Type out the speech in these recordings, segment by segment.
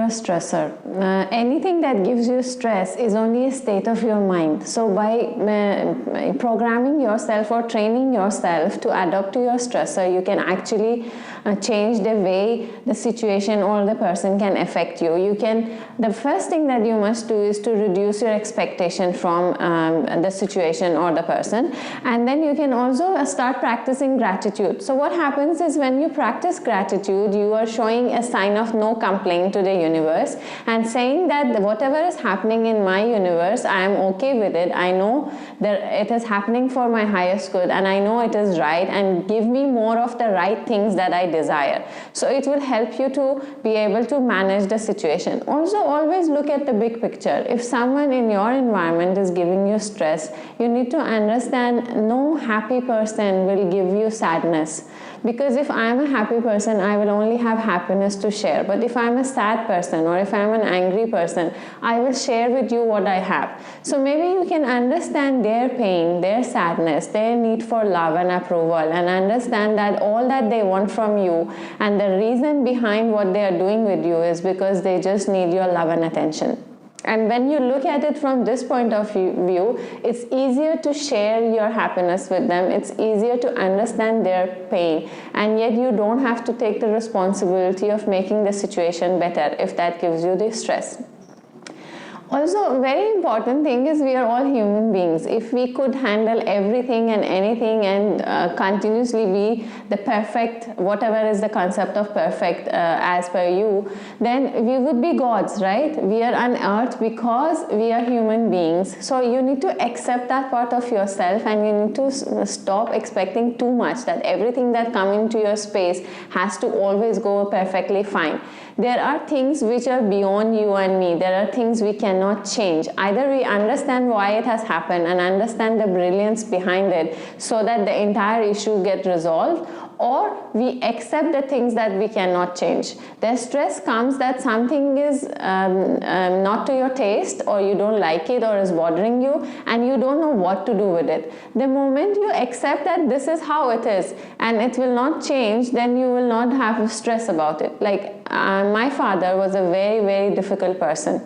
stressor. Anything that gives you stress is only a state of your mind. So by programming yourself or training yourself to adapt to your stressor, you can actually change the way the situation or the person can affect you. The first thing that you must do is to reduce your expectation from the situation or the person, and then you can also start practicing gratitude. So what happens is, when you practice gratitude, you are showing a sign of no complaint to the universe and saying that whatever is happening in my universe, I am okay with it. I know that it is happening for my highest good, and I know it is right, and give me more of the right things that I desire. So it will help you to be able to manage the situation. Also, always look at the big picture. If someone in your environment is giving you stress, you need to understand no happy person will give you sadness. Because if I am a happy person, I will only have happiness to share. But if I am a sad person, or if I am an angry person, I will share with you what I have. So maybe you can understand their pain, their sadness, their need for love and approval, and understand that all that they want from you and the reason behind what they are doing with you is because they just need your love and attention. And when you look at it from this point of view, it's easier to share your happiness with them. It's easier to understand their pain. And yet you don't have to take the responsibility of making the situation better if that gives you the stress. Also, a very important thing is, we are all human beings. If we could handle everything and anything and continuously be the perfect, whatever is the concept of perfect as per you, then we would be gods, right? We are on earth because we are human beings. So you need to accept that part of yourself, and you need to stop expecting too much, that everything that comes into your space has to always go perfectly fine. There are things which are beyond you and me. There are things we cannot change. Either we understand why it has happened and understand the brilliance behind it so that the entire issue gets resolved, or we accept the things that we cannot change. The stress comes that something is not to your taste, or you don't like it, or is bothering you, and you don't know what to do with it. The moment you accept that this is how it is and it will not change, then you will not have stress about it. Like my father was a very, very difficult person,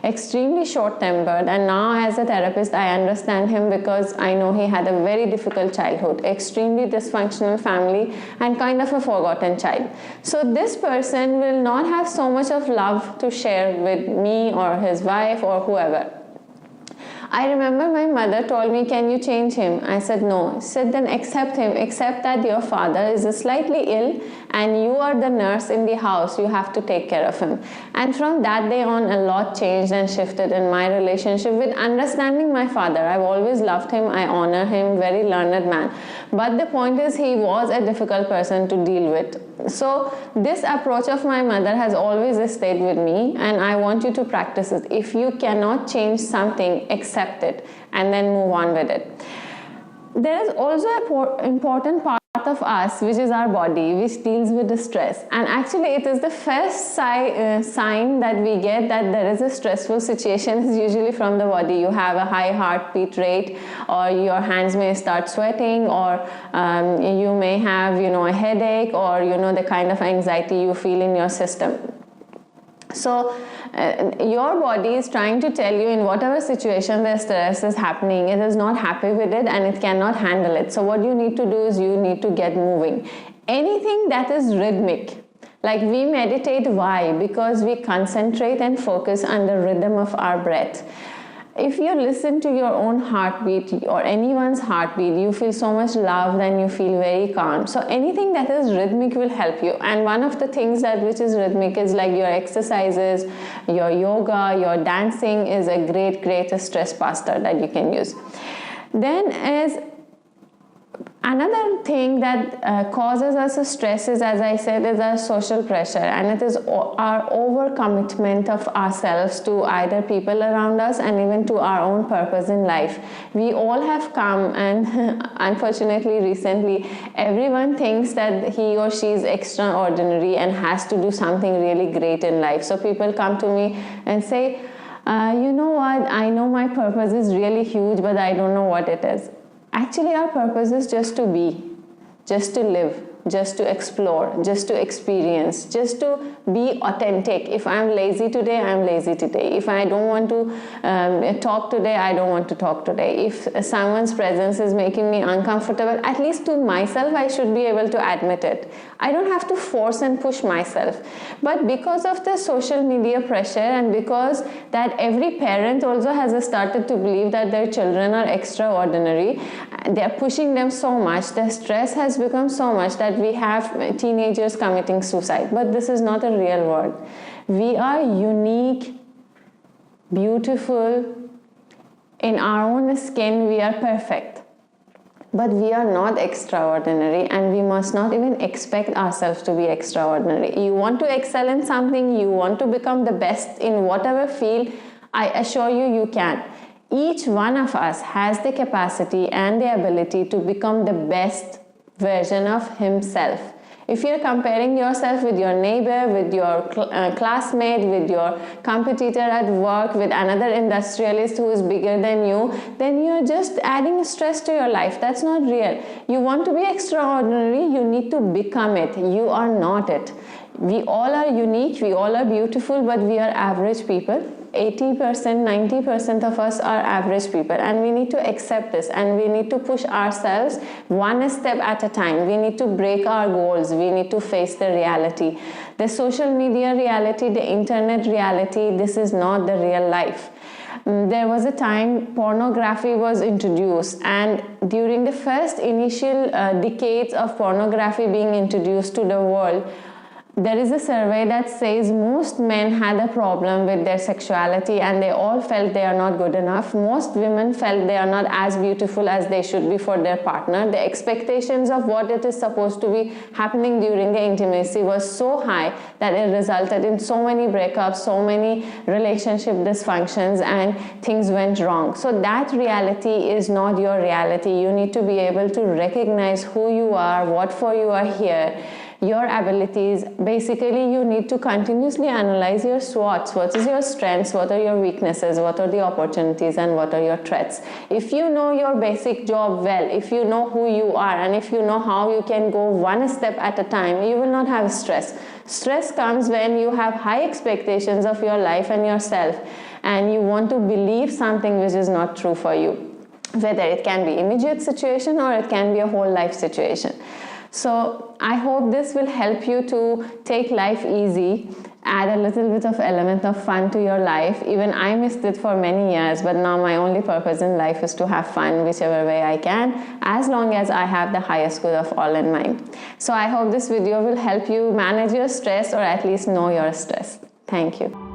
extremely short-tempered, and now as a therapist I understand him, because I know he had a very difficult childhood, extremely dysfunctional family, and kind of a forgotten child. So this person will not have so much of love to share with me or his wife or whoever. I remember my mother told me, can you change him? I said no. She said, then accept him. Accept that your father is slightly ill and you are the nurse in the house. You have to take care of him. And from that day on, a lot changed and shifted in my relationship with understanding my father. I've always loved him. I honor him, very learned man. But the point is, he was a difficult person to deal with. So this approach of my mother has always stayed with me, and I want you to practice it. If you cannot change something, accept it and then move on with it. There is also an important part of us, which is our body, which deals with the stress. And actually it is the first sign that we get that there is a stressful situation is usually from the body. You have a high heartbeat rate, or your hands may start sweating, or you may have a headache, or the kind of anxiety you feel in your system. So your body is trying to tell you, in whatever situation the stress is happening, it is not happy with it and it cannot handle it. So what you need to do is you need to get moving. Anything that is rhythmic, like we meditate, why? Because we concentrate and focus on the rhythm of our breath. If you listen to your own heartbeat or anyone's heartbeat, you feel so much loved and you feel very calm. So anything that is rhythmic will help you. And one of the things which is rhythmic is like your exercises, your yoga, your dancing is a great stress buster that you can use. Then another thing that causes us stress is, as I said, is our social pressure, and it is our overcommitment of ourselves to either people around us and even to our own purpose in life. We all have come, and unfortunately recently everyone thinks that he or she is extraordinary and has to do something really great in life. So people come to me and say, you know what, I know my purpose is really huge, but I don't know what it is. Actually, our purpose is just to be, just to live. just to explore, just to experience, just to be authentic. If I'm lazy today, I'm lazy today. If I don't want to talk today, I don't want to talk today. If someone's presence is making me uncomfortable, at least to myself, I should be able to admit it. I don't have to force and push myself. But because of the social media pressure, and because that every parent also has started to believe that their children are extraordinary, they're pushing them so much, the stress has become so much that we have teenagers committing suicide. But this is not a real world. We are unique, beautiful, in our own skin we are perfect. But we are not extraordinary, and we must not even expect ourselves to be extraordinary. You want to excel in something, you want to become the best in whatever field, I assure you, you can. Each one of us has the capacity and the ability to become the best version of himself. If you're comparing yourself with your neighbor, with your classmate, with your competitor at work, with another industrialist who is bigger than you, then you're just adding stress to your life. That's not real. You want to be extraordinary, you need to become it. You are not it. We all are unique, we all are beautiful, but we are average people. 80%, 90% of us are average people, and we need to accept this, and we need to push ourselves one step at a time. We need to break our goals. We need to face the reality. The social media reality, the internet reality, this is not the real life. There was a time pornography was introduced, and during the first initial decades of pornography being introduced to the world, there is a survey that says most men had a problem with their sexuality, and they all felt they are not good enough. Most women felt they are not as beautiful as they should be for their partner. The expectations of what it is supposed to be happening during the intimacy was so high that it resulted in so many breakups, so many relationship dysfunctions, and things went wrong. So that reality is not your reality. You need to be able to recognize who you are, what for you are here, your abilities. Basically, you need to continuously analyze your SWOTs. What is your strengths? What are your weaknesses? What are the opportunities? And what are your threats? If you know your basic job well, if you know who you are, and if you know how you can go one step at a time, you will not have stress. Stress comes when you have high expectations of your life and yourself, and you want to believe something which is not true for you, whether it can be immediate situation or it can be a whole life situation. So I hope this will help you to take life easy, add a little bit of element of fun to your life. Even I missed it for many years, but now my only purpose in life is to have fun whichever way I can, as long as I have the highest good of all in mind. So I hope this video will help you manage your stress, or at least know your stress. Thank you.